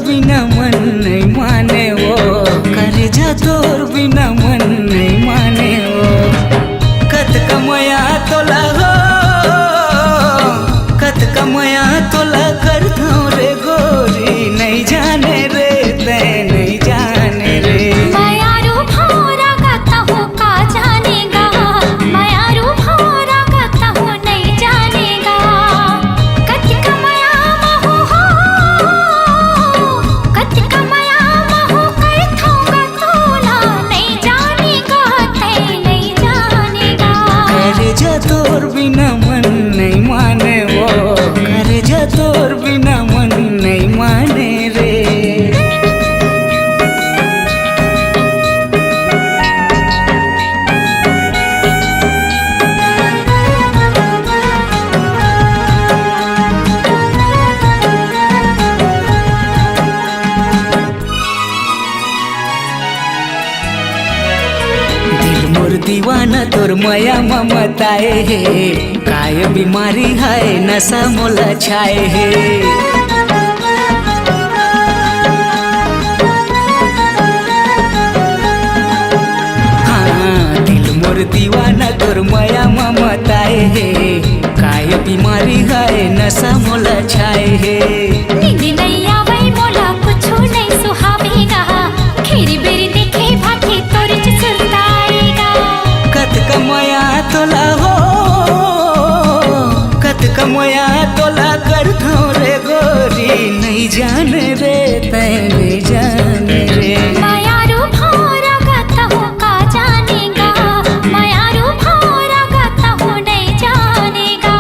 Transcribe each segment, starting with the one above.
बिना मन नहीं माने वो, करेजा तोर बिना मन नहीं माने वो। कत कमया तोला हो, कत कमया तोला कर दो रे गोरी, नहीं जाने रे ते नहीं जाने रे। तोर बिना मन नहीं माने वो, करेजा तोर बिना मन नहीं माने रे। दीवाना तोर माया ममताए है, काय बीमारी है नशा मोला छाए है। हाँ दिल मोर दीवाना तोर माया ममताए है, काय बीमारी है नशा मोला छाए है। नींद नहीं आवे मोला कुछ नहीं सुहावेगा, खेरी बेरी देखे भागे तोर सुरताएगा। कत कमया तोला हो, कत कमया तोला कर दो रे गोरी, नहीं जाने रे ते नहीं जाने रे। मायारू भौरा गाता हूँ का जानेगा, मायारू भौरा गाता हूँ नहीं जानेगा।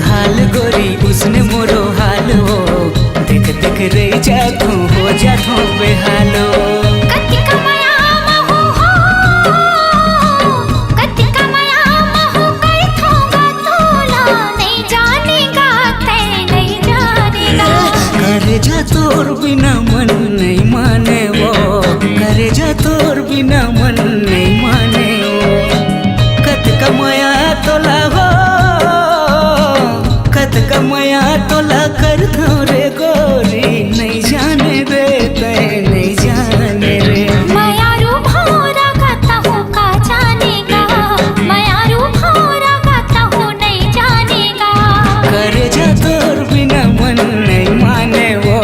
हाल गोरी उसने मोरो हाल हो, देख देख रे जातू हो जातू बेहालो। कति कमया महू हो, कति कमया महू कर थोगा तोला, नहीं जानेगा ते नहीं जानेगा। करेजा तोर बिना मन नहीं माने वो, करेजा तोर बिना मन नहीं माने वो। कत कमया तोला हो, कत कमया तोला कर दो रे गोरी, नहीं जाने रे ते नहीं जाने रे। मायारू भौरा गाता हूँ का जानेगा, मायारू भौरा गाता हूँ नहीं जानेगा। करेजा तोर बिना मन नहीं माने वो,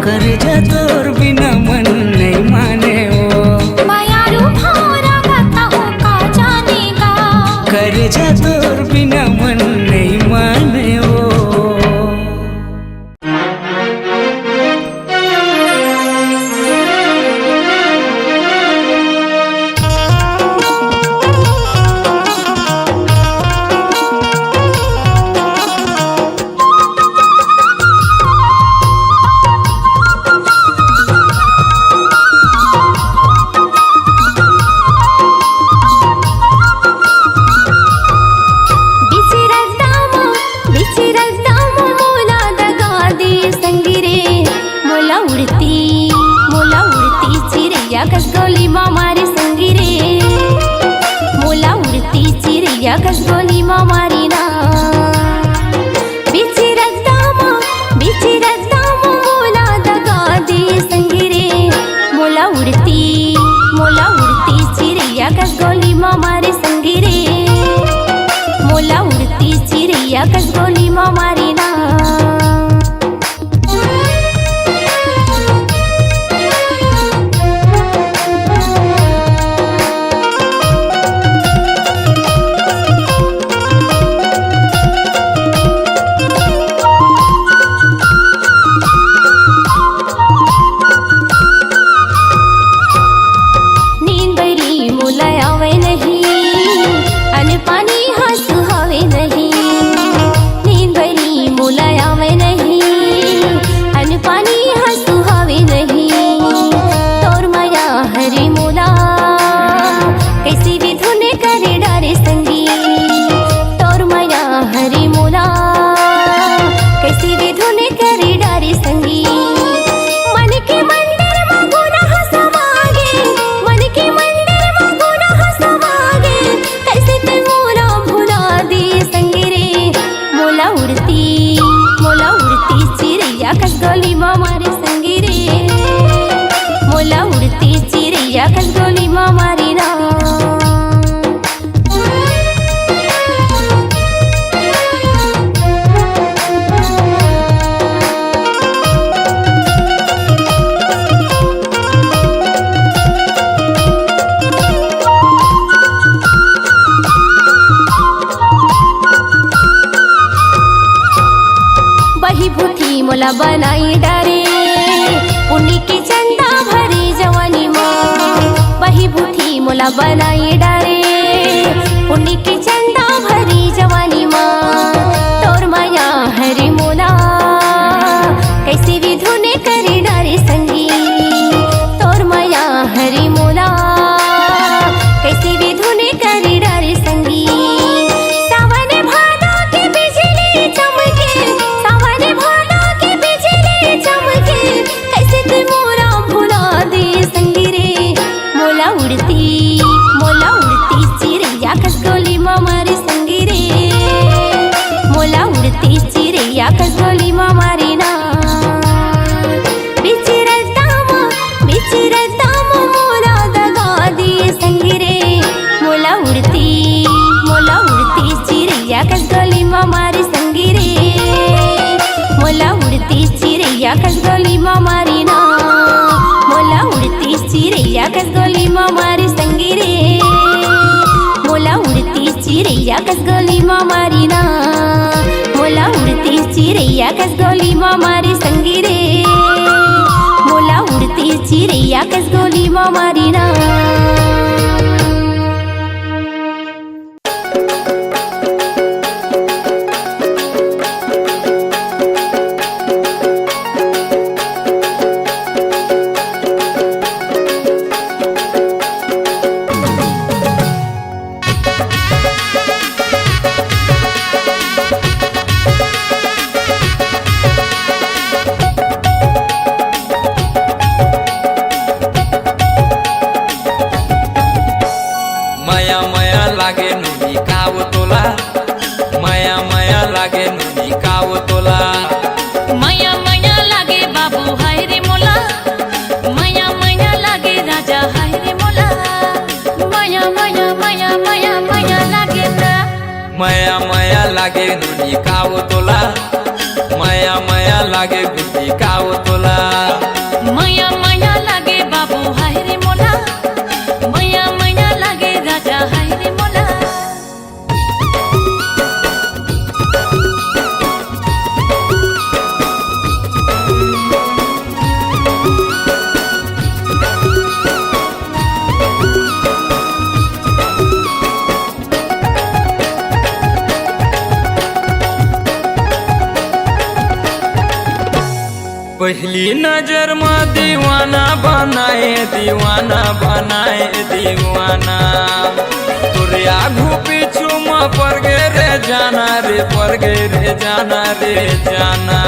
करेजा तोर बिना मन नहीं माने वो। मायारू भौरा गाता हूँ का जानेगा, करेजा तोर बिना मन नहीं माने वो। कसगोली मामारी संगी रे, मोला उड़ती चिड़िया कसगोली मामारी ना। बिची रद्दामा मोला दगा दे संगी रे, मोला उड़ती चिड़िया कसगोली मामारी संगी रे, मोला उड़ती चिड़िया कसगोली मामारी ना। हंसू हवे नहीं नींद भरी मोला आवे नहीं अन पानी हंसू हवे नहीं तोर माया हरे मोला कैसी भी धुन करे डारे संगी तोर माया हरे मोला कैसी भी धुन करे डारे संगी मन के मंदिर में गुनाह समागे मन के मंदिर में गुनाह समागे कैसे ते मोला भुला दे संगी रे मोला उड़ती चिड़ैया कस गोली माँ मारे संगी रे मोला उड़ती चिड़ैया कस गोली माँ मारी ना बही भूठी मोला बनाई डारे पुण्य की चंदा भरी जवानी माँ बही भूठी मोला बनाई डारे पुण्य की चंदा भरी जवानी माँ तोर माया हरे मोला कैसे भी धुने करे डारे संगी तोर माया हरे मोला कैसे भी धुने करे डारे संगी सावन भादो के बिजली चमके सावन भादो के बिजली चमके कैसे ते मोरा भुला दे संगी रे मोला उड़ती चिड़ैया कस गोली माँ मारी संगी रे मोला उड़ती चिड़ैया कस गोली माँ मारी ना बिचिरता मोला दगा दिए संगी रे मोला उड़ती चिड़ैया कस गोली माँ मारी संगी रे मोला उड़ती चिड़ैया कस गोली माँ मारी ना मोला उड़ती चिड़ैया कस गोली माँ मारी संगी रे मोला उड़ती चिड़ैया कस गोली माँ मारी ना मोला उड़ती चिड़ैया कस गोली माँ मारी संगी रे मोला उड़ती चिड़ैया कस गोली माँ मारी ना माया माया लागे नुनी काव तोला माया माया लागे गुड्डी काव तोला माया माया लागे बाबू हाय रे मोला माया माया लागे राजा हाय रे मोला पहली नजर में दीवाना बनाए दीवाना तोरे आगू पीछू में पड़ गे रे जाना रे जाना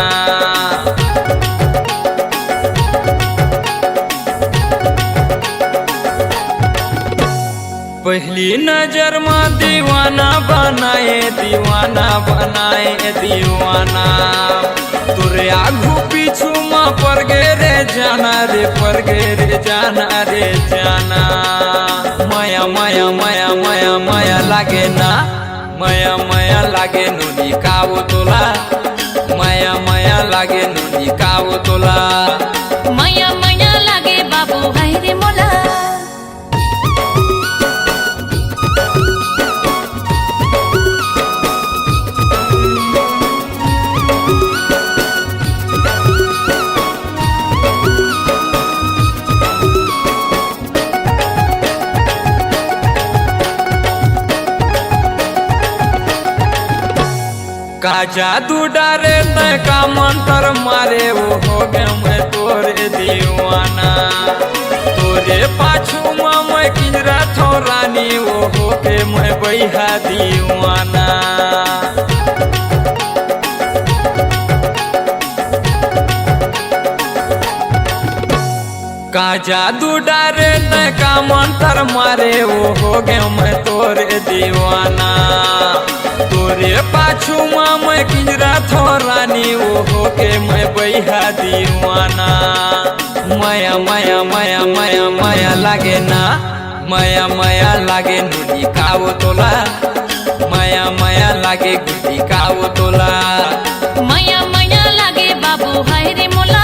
पहली नजर में दीवाना बनाए तोरे आगू पीछू में पड़ गे रे जाना माया माया माया माया माया लागे ना माया माया लागे नुनी काव तोला माया माया लागे नुनी काव तोला माया माया लागे बाबू हाय रे मोला का जादू डारे न का मंत्र मारे वो हो गए मैं तोरे दीवाना तोरे पाछू मैं किंजरा थो रानी वो हो के मैं बैहा दीवाना का जादू डारे न का मंत्र मारे वो हो गए मैं तोरे दीवाना तोरे पाछू मैं किंजरा थो रानी वो हो के मैं बैहा दीवाना माया माया माया माया माया लागे ना माया माया लागे नुडी कावो तोला माया माया लागे गुडी कावो तोला माया माया लागे बाबू हाय रे मोला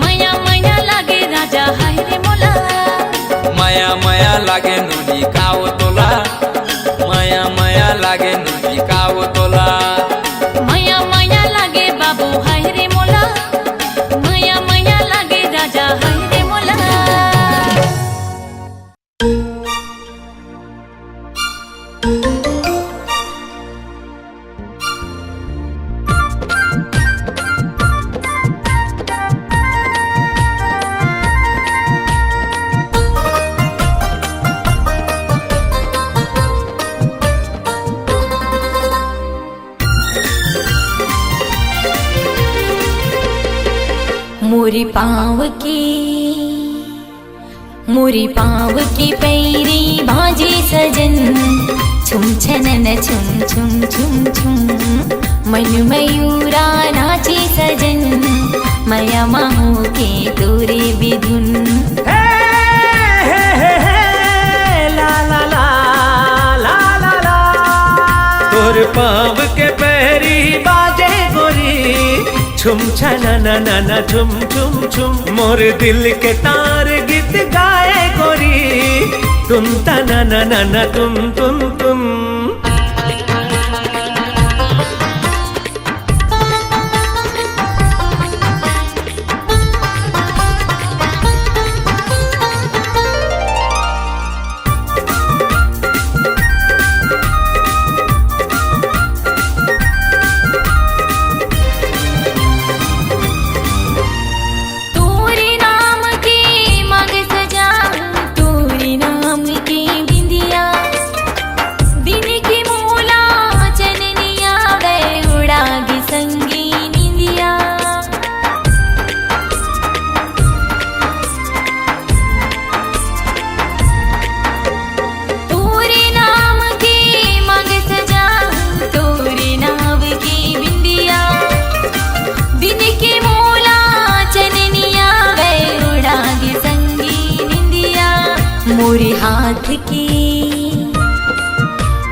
माया माया लागे राजा हाय रे मोला माया माया लागे नुडी कावो तोला माया माया लागे नुडी कावो तोला माया माया लागे बाबू हाय रे मोला माया माया लागे राजा हाय रे मोला मोरी पाँव की पैरी बाजे सजन छुम छनन छुम छुम छुम छुम मन मयूरा नाचे सजन मया माहू के तोरे बिधुन ला ला ला ला ला ला तोर पाँव के पैरी बाजे गोरी छुम छना ना ना ना छुम छुम छुम मोर दिल के तार गीत गाए गोरी तुम तना ना ना ना तुम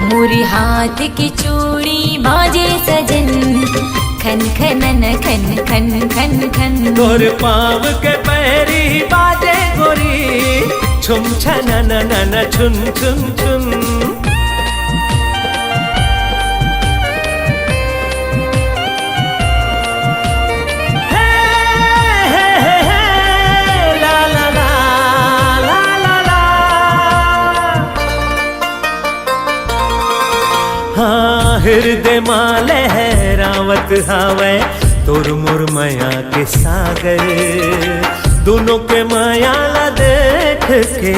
मोरी हाथ की चूड़ी बाजे सजन खन खनन खन खन खन खन तोर पाँव के पैरी बाजे गोरी छुम छना ना ना ना छुन छुन छुन हृदय माँ लहरावत हावे तोर मोर माया के सागर दोनों के माया ला देख के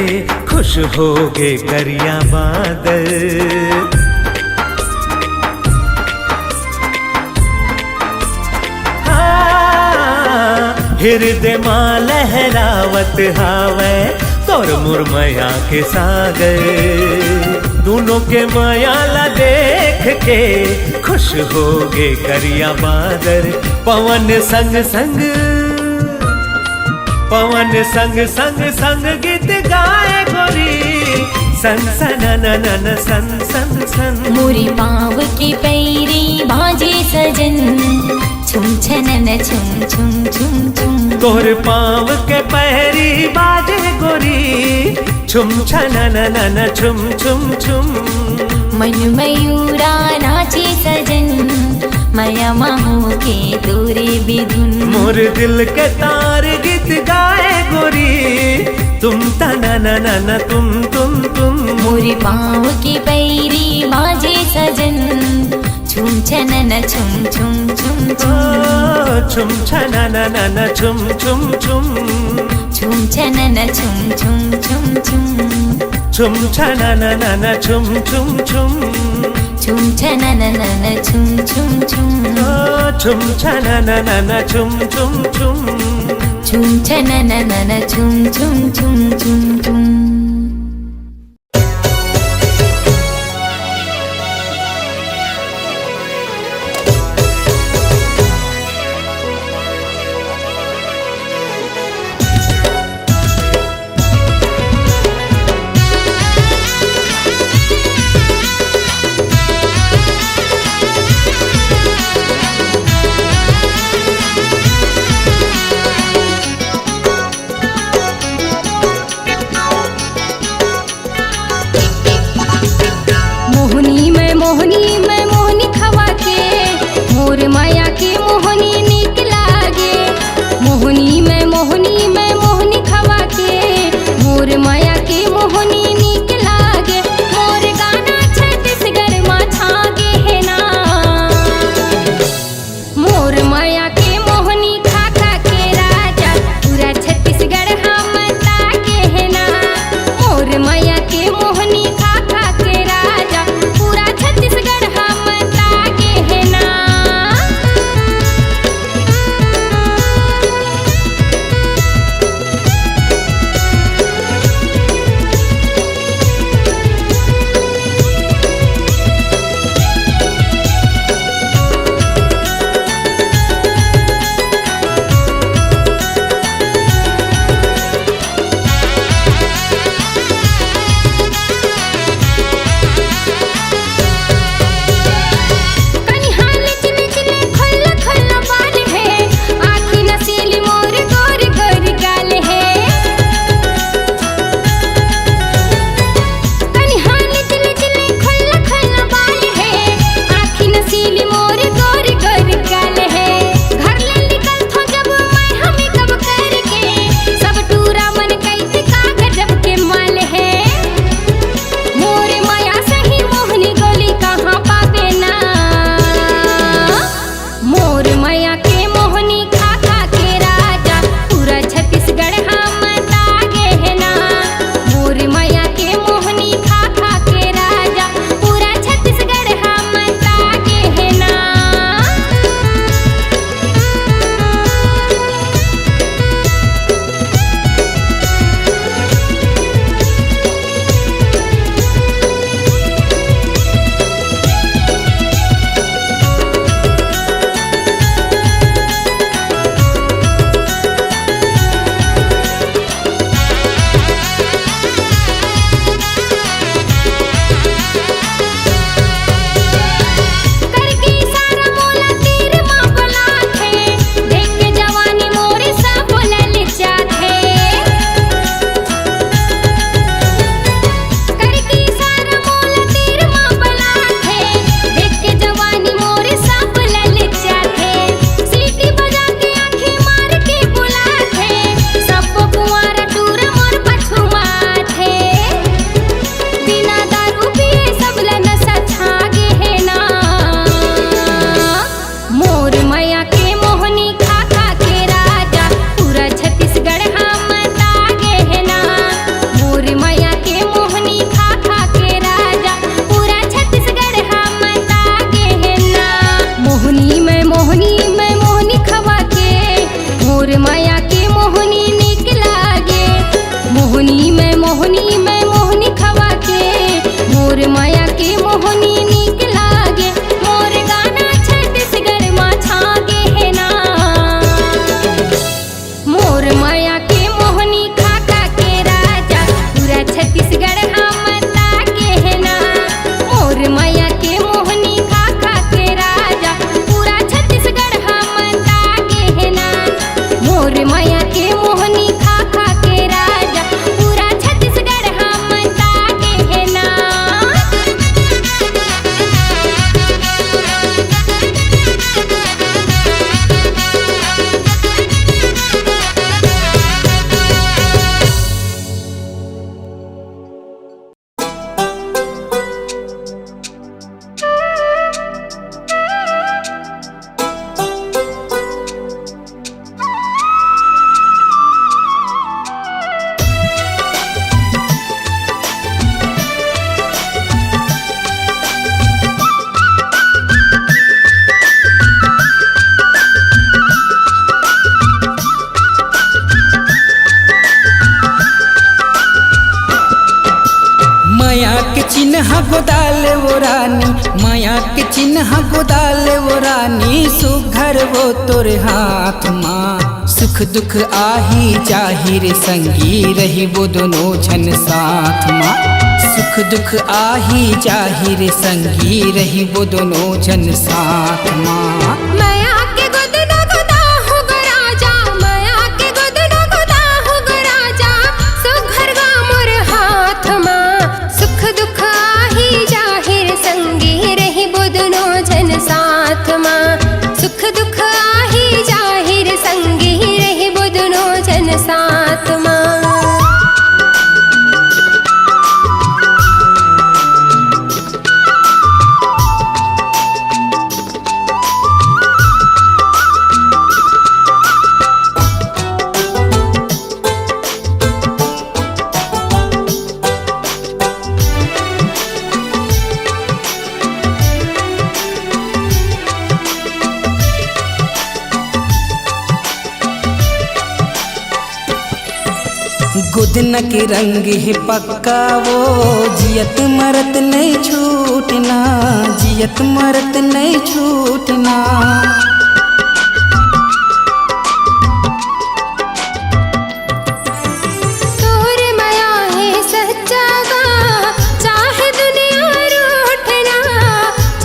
खुश हो गे करिया बादल हृदय माँ लहरावत हावे तोर मोर माया के सागर दोनों के माया ला देख के खुश हो गे करिया बादर पवन संग संग संग गीत गाए गोरी सन सन नन सन सन सन मोरी पाँव की पैरी बाजे सजन छुम छनन छुम छुम छुम छुम तोर पाँव के पैरी बाजे गोरी छुम छनन नन छुम छुम छुम मन मयूरा नाचे सजन मया माहू के तोरे बिधुन मोर दिल के तार गीत गाए गोरी तुम तना ना ना ना तुम मोरी पाँव की पैरी बाजे सजन छुम छनन छुम छुम छुम ओ छुम छुम छनननन छुम छुम छुम छुम छनन छुम छुम छुम छुम छुम छनननन छुम छुम छुम छुम छननन छुम छुम छुम ओ छुम छनननन छुम छुम छुम छुम छननन छुम छुम छुम छुम छुम माया के चिन्ह गोदाल वो रानी सुघर वो तोरे हाथ माँ सुख दुख आही जाहिर संगी रही वो दोनों जन साथ माँ सुख दुख आही जाहिर संगी रही वो दोनों जन साथ माँ माया के गोद न गोदा हो गो राजा माया के गोद न गोदा हो गो राजा सुघर गा मोर हाथ माँ सुख दुख आही जाहिर संगी रही वो दोनों जन साथ माँ सुख दुख आही जाहिर संगी रही वो दोनों जन साथ माँ गुदन के रंग है पक्का वो जियत मरत नहीं छूटना जियत मरत नहीं छूटना तोर माया है सच्चा गा चाहे दुनिया रूठना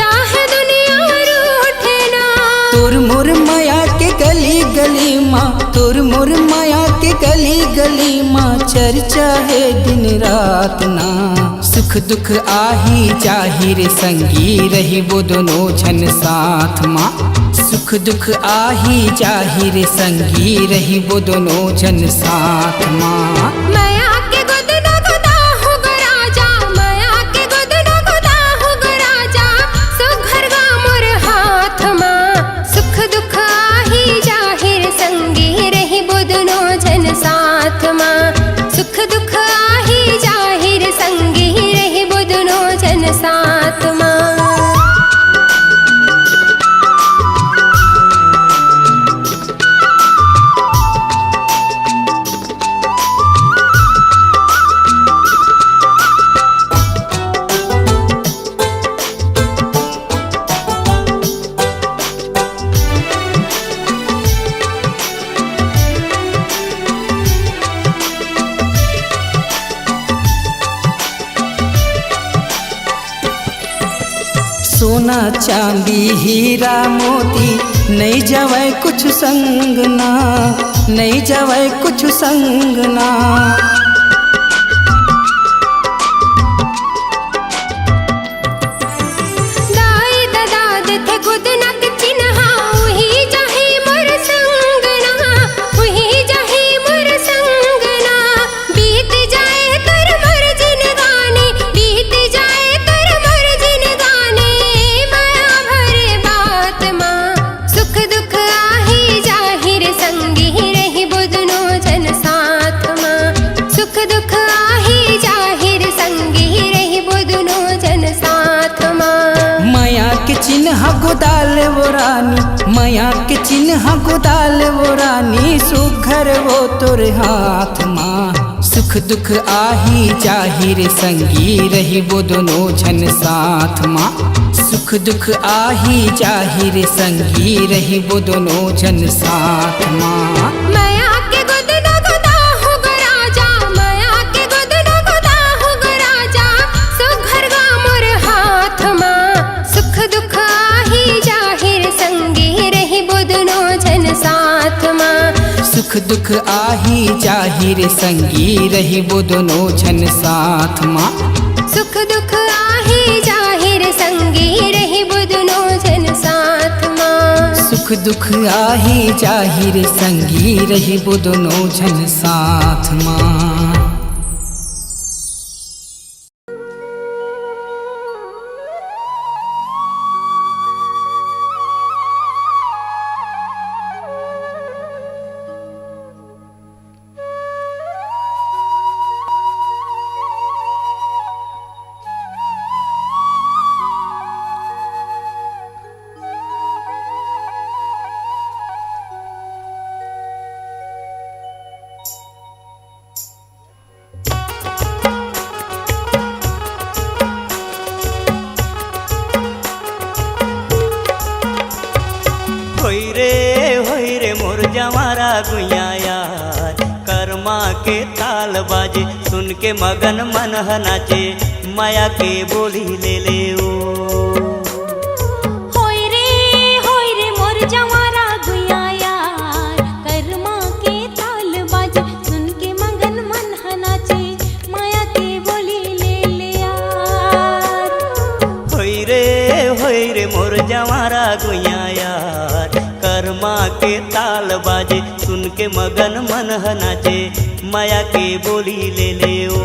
चाहे दुनिया रूठना तोर मोर माया के गली गली माँ तोर मोर माया के गली गली माँ चर्चा है दिन रात ना सुख दुख आही जाहिर संगी रही वो दोनों जन साथ माँ सुख दुख आही जाहिर संगी रही वो दोनों जन साथ माँ माया के गोद न गोदा हो गो राजा माया के गोद न गोदा हो गो राजा सुघर गा मोर हाथ माँ सुख दुख आही जाहिर संगी रही वो दोनों जन साथ माँ सुख दुख आही जाहिर संगी रही वो दोनों जन साथ माँ सोना चांदी हीरा मोती नहीं जवै कुछ संग ना नहीं जवै कुछ संग ना दाई ददाद थे खुद नक चिन्हा वही जाही मोर संगना वही जाही मोर संगना बीत जाए कर मोर जिन गाने बीत जाए कर मोर जिन गाने माया भरे बात माँ सुख दुख आही जाहिर संगी रही वो दोनों जन साथ माँ सुख दुख आही जाहिर संगी रही वो दोनों जन साथ माँ माया के चिन्ह गोदाल वो रानी माया के चिन्ह गोदाल वो रानी सुघर वो तोरे हाथ माँ सुख दुख आही जाहिर संगी रही वो दोनों जन साथ माँ सुख दुख आही जाहिर संगी रही वो दोनों जन साथ माँ माया के गोद न गोदा हो गो राजा माया के गोद न गोदा हो गो राजा सुघर गा मोर हाथ माँ सुख दुख आही जाहिर संगी रही वो दोनों जन साथ माँ सुख दुख आही जाहिर संगी रही वो दोनों जन साथ माँ सुख दुख आही जाहिर संगी रही वो दोनों जन साथ माँ सुख दुख आही जाहिर संगी रही वो दोनों जन साथ माँ जवारा गुइया यार कर्मा के ताल बाजे सुन के मगन मन नाचे माया के बोली ले ले ओ होय रे मोर जवारा गुइया यार कर्मा के ताल बाजे सुन के मगन मन नाचे माया के बोली ले ले यार होय रे मोर जवारा गुइया यार कर्मा के ताल बाजे सुन के मगन मन नाचे माया के बोली ले ले ओ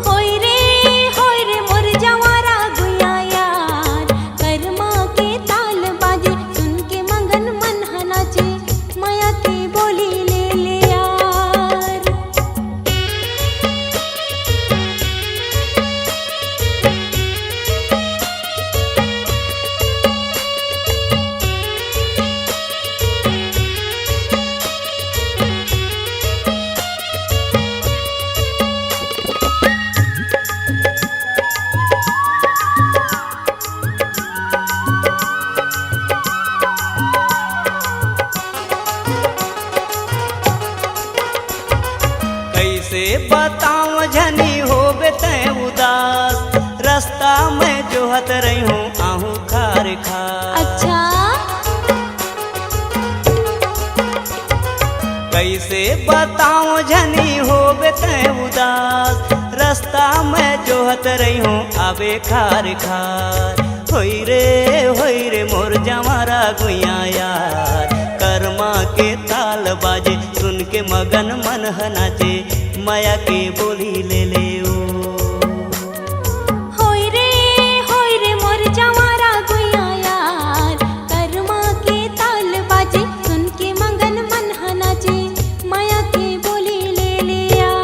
होय रे मोर जवारा गुइया यार कर्मा के ताल बाजे सुन के मगन मन नाचे माया के बोली ले ले यार कैसे बताऊं झनी होबे तै उदास रास्ता में जोहत रही हूँ आहू खार खार अच्छा कैसे बताऊं झनी होबे तै उदास रास्ता में जोहत रही हूँ आबे खार खार होय रे मोर जवारा गुइया यार कर्मा के ताल बाजे सुन के मगन मन नाचे माया के बोली ले ले ओ होय रे मोर जवारा गुइया यार कर्मा के ताल बाजे सुन के मगन मन नाचे माया के बोली ले ले यार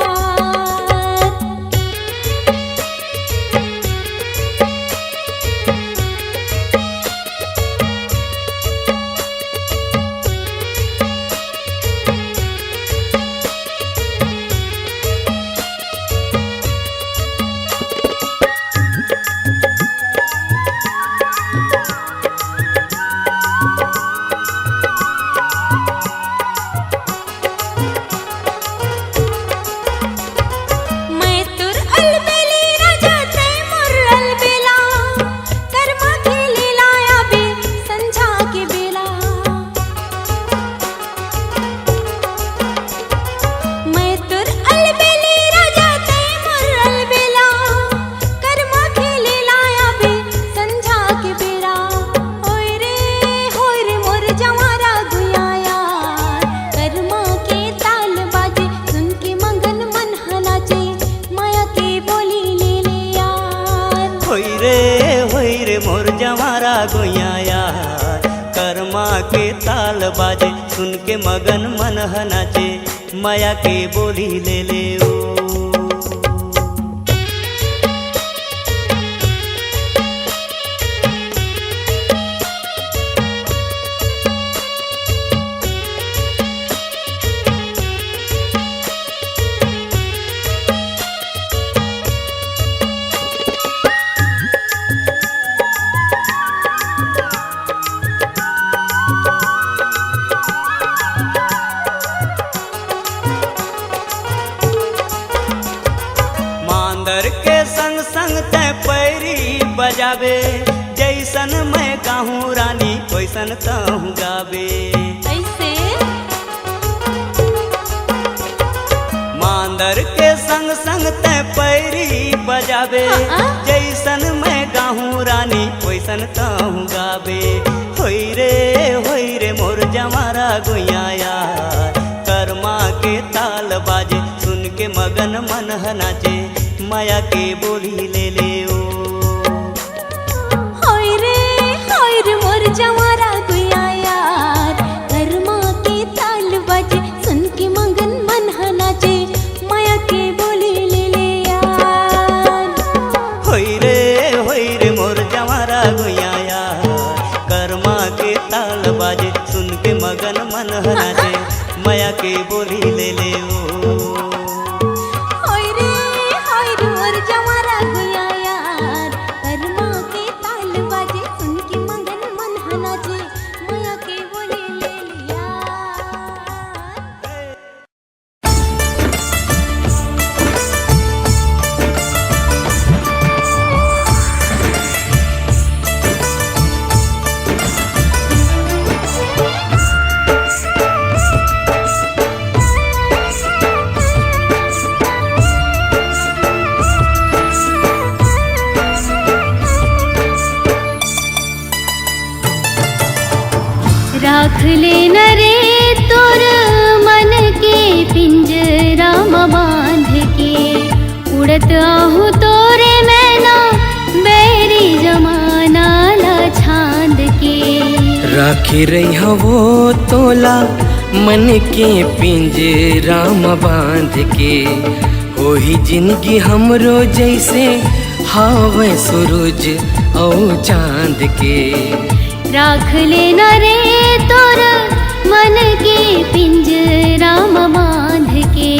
मैं तुर अलबेली राजा तै मोर अलबेला कर्मा खेली लाया बे संझा के बेला मैं तुर अलबेली राजा तै मोर अलबेला कर्मा खेली लाया बे संझा के बेला होय रे मोर जवारा गुइया यार कर्मा के ताल बाजे सुन के मगन मन नाचे माया के बोली ले ले यार होय रे मोर जवारा गुइया यार कर्मा के ताल बाजे सुन के मगन मन नाचे माया के बोली ले ले ओ मांदर के संग संग तै पैरी बजावे जैसन मैं गाहूँ रानी वैसन तहूँ गावे ऐसे मांदर के संग संग तै पैरी बजावे जैसन मैं गाहूँ रानी वैसन तहूँ गावे होय रे मोर जवारा गुइया यार कर्मा के ताल बाजे सुन के मगन मन नाचे माया के बोली ले ले ओ होय रे मोर जवारा गुइया यार कर्मा के ताल बाजे सुन के मगन मन नाचे माया के बोली ले ले यार होय रे मोर जवारा गुइया यार कर्मा के ताल बाजे सुन के मगन मन नाचे माया के बोली ले ले ओ होय रे मोर जवारा गुइया यार कर्मा के ताल बाजे सुन के मगन मन नाचे माया के बोली ले ले राख ले न रे तोर मन के पिंजरा में बांध के, उड़त आहू तोरे मैना बैरी जमाना ला छांद के। राखी रही हवो तोला मन के पिंजरा में बांध के, ओही जिंदगी हमरो जैसे हावे सूरज औ चांद के। राख ले न रे तोर मन के पिंजरा में बांध के।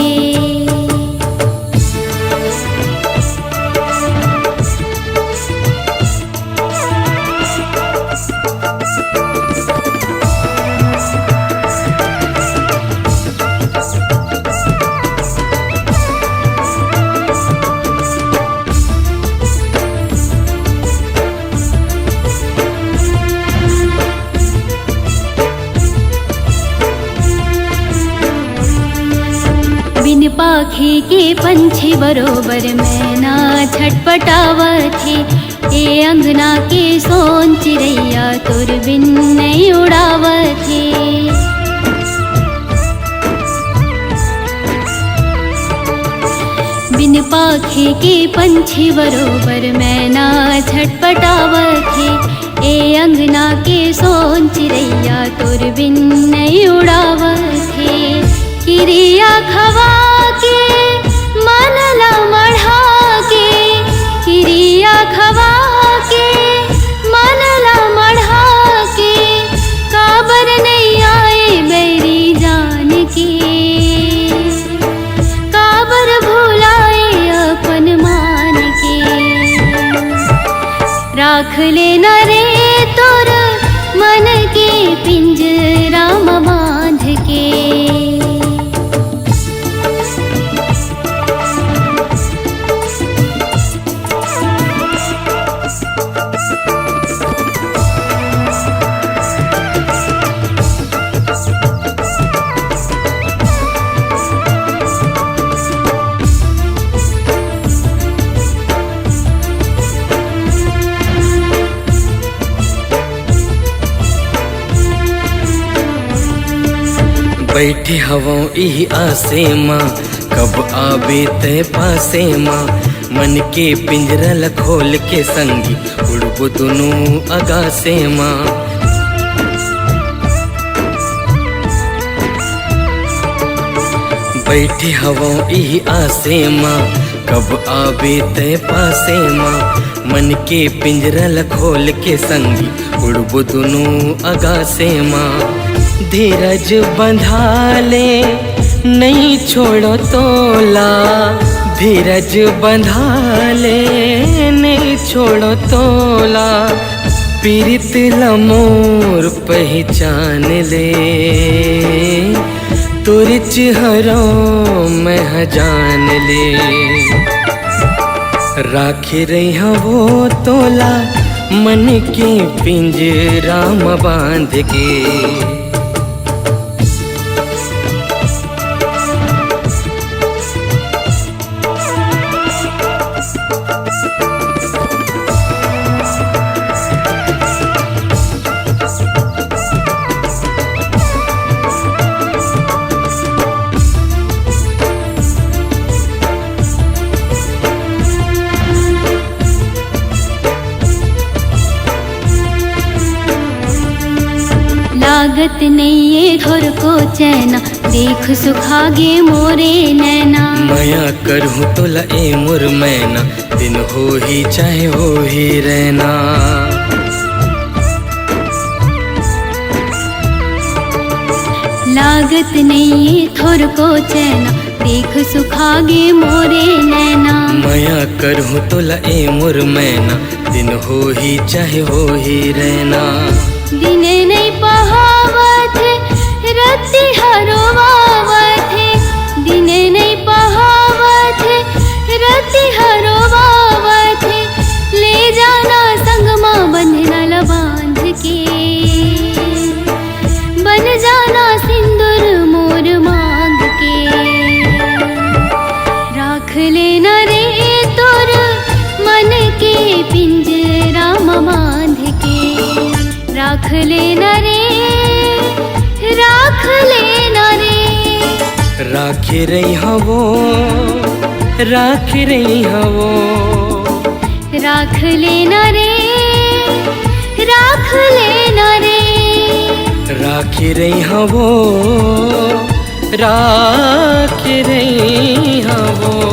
बिन पाखी के पंछी बरोबर मैना छटपटावथे, ए अंगना के सोन चिड़ैया तोर बिन नहीं उड़ावथे। बिन पाखी के पंछी बरोबर मैना छटपटावथे, ए अंगना के सोन चिड़ैया तोर बिन नहीं उड़ावथे। किरिया खवा के मनला मढ़ा के, किरिया खवा के मनला मढ़ा के, काबर नहीं आए बैरी जान के, काबर भुलाए अपन मान के। राख ले न रे तोर मन के पिंजरा में बांध के। बैठे हवो इही आसे माँ, कब आबे ते पासे माँ। मन के पिंजरल खोल के संगी उड़बो दुनू अगासे माँ। बैठे हवो इही आसे माँ, कब आबे ते पासे माँ। मन के पिंजरल खोल के संगी उड़बो दुनू अगासे माँ। धीरज बंधा ले नहीं छोड़ो तोला, धीरज बंधा ले नहीं छोड़ो तोला। पीरित लमोर पहचान ले, तोर चेहरो मैं जान ले। राखी रही हवो तोला मन के पिंजरा में बांध के। लागत नहीं ये घर को चैना, देख सुखागे मोरे नैना। माया करहूँ तोला ए मोर मैना, दिन हो ही चाहे हो ही रहना। लागत नहीं ये थोर को चैना, देख सुखागे मोरे नैना। माया करहूँ तोला ए मोर मैना, दिन हो ही चाहे हो ही रहना। दिने नहीं पहावत रति हरोवावत, दिने नहीं पहावत रति हरोवावत। ले जाना संगमा बंधना ल बांध के, बन जाना सिंदूर मोर मांग के। राख लेना रे तोर मन के पिंजरा में बांध के, राख लेना रे रही हवो राख रही हवो राख लेना रे राख लेना रे राख रही हवो राख रही हवो।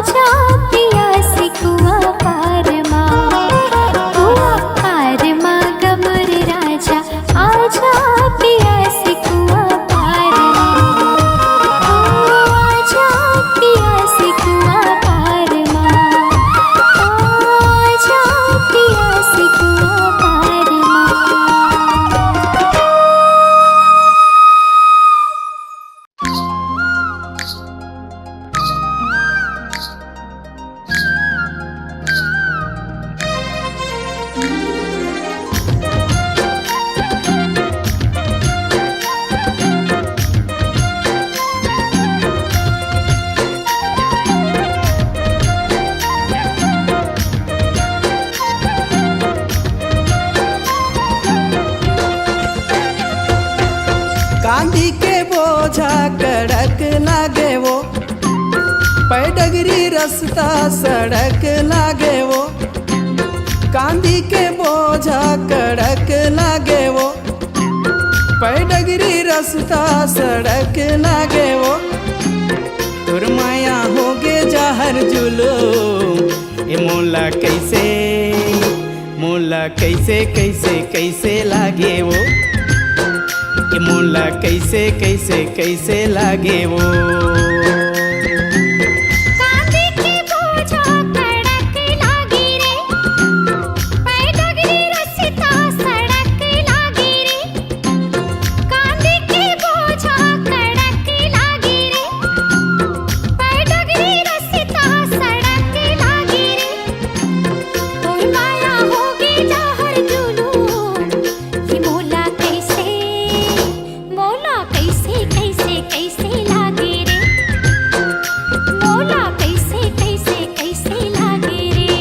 आजा पिया सिकुआ पारमा कुआ पारमा गमर राजा आजा पिया सिकुआ पारमा आजा पिया सिकुआ पारमा आजा पिया सिकुआ पारमा। कांदी के बोझा कड़क लागे वो, पैडगरी रास्ता सड़क लागे वो। कांदी के बोझा कड़क लागे वो, पैडगरी रास्ता सड़क लागे वो। तुर माया होगे जहर जुलूम, ए मोला कैसे कैसे कैसे लागे वो, ये मोला कैसे कैसे कैसे लागे वो। कांदी के बोझा कड़क लागी रे, पैडगरी रास्ता सड़क लागी रे। कांदी के बोझा कड़क लागी रे, पैडगरी रास्ता सड़क लागी रे। तोर माया होगी जहर जुलूम, ये मोला कैसे कैसे कैसे लागे रे, मोला कैसे कैसे लागे रे।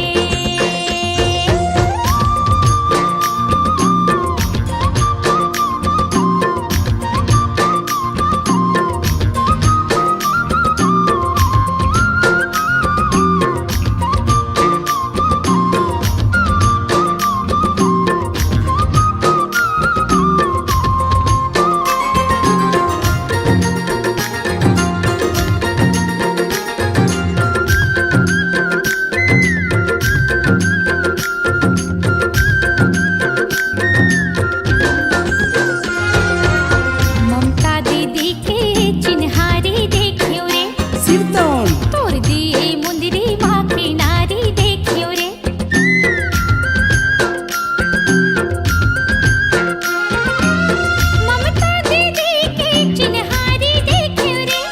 ममता दीदी के चिन्हारी देखियो रे, सिरतौन तोर दिए मुंदरी माँ की नारी देखियो रे। ममता दीदी के चिन्हारी देखियो रे,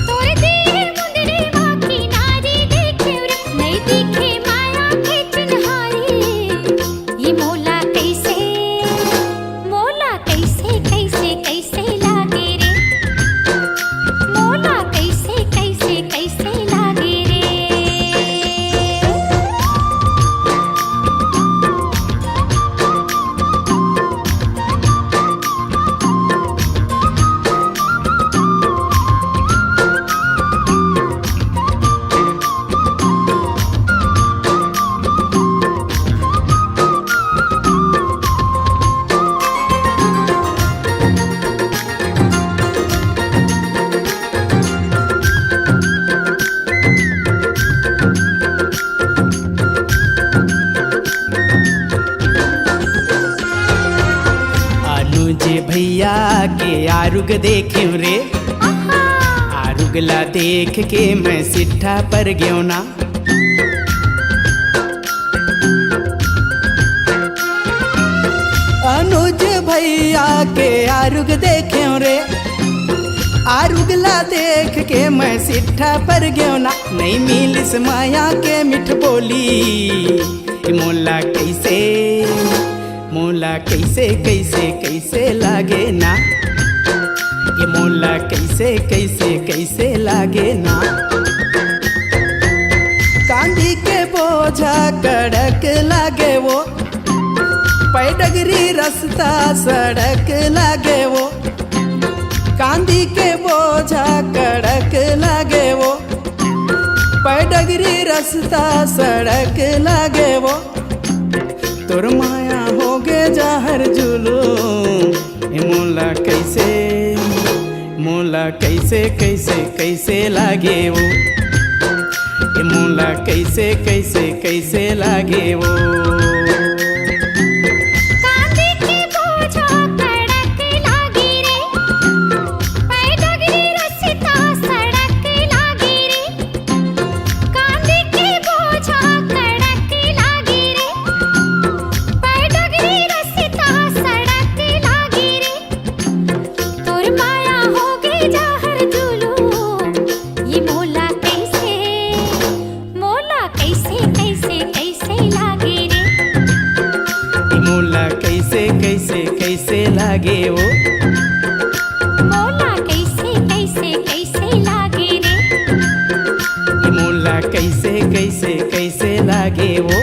तोर दिए मुंदरी माँ की नारी देखियो रे। नहीं दिखे माया के चिन्हारी, ये मोला कैसे कैसे लागे रे, मोला कैसे कैसे लागे रे। अनुज भैया के आरुग देखे रे, आरुगला देख के मैं सिट्ठा पर गयो ना। अनुज भैया के आरुग देखे रे, आरुगला देख के मैं सिट्ठा पर गयो ना। नहीं मिलिस माया के मिठ बोली, मोला कैसे कैसे लागे ना, ये मोला कैसे लागे ना। कांदी के बोझा कड़क लागे वो, पैडगरी रास्ता सड़क लागे वो। कांदी के बोझा कड़क लागे वो, पैडगरी रास्ता सड़क लागे वो। तोर माया होगे जहर जुलूम, मोला कैसे कैसे लागे वो। मोला कैसे कैसे कैसे लागे वो। कांधे के बोझो कड़क लागी रे, पैर डगरी रस्ता सड़क लागी रे। कांधे के बोझो कड़क लागी रे, पैर डगरी रस्ता सड़क लागी रे। तोर माया हो गई जहर जुलूम, ये मोला कैसे कैसे लागे रे। मोला कैसे कैसे कैसे लागे वो। मोला कैसे कैसे लागे रे। मोला कैसे कैसे कैसे लागे वो।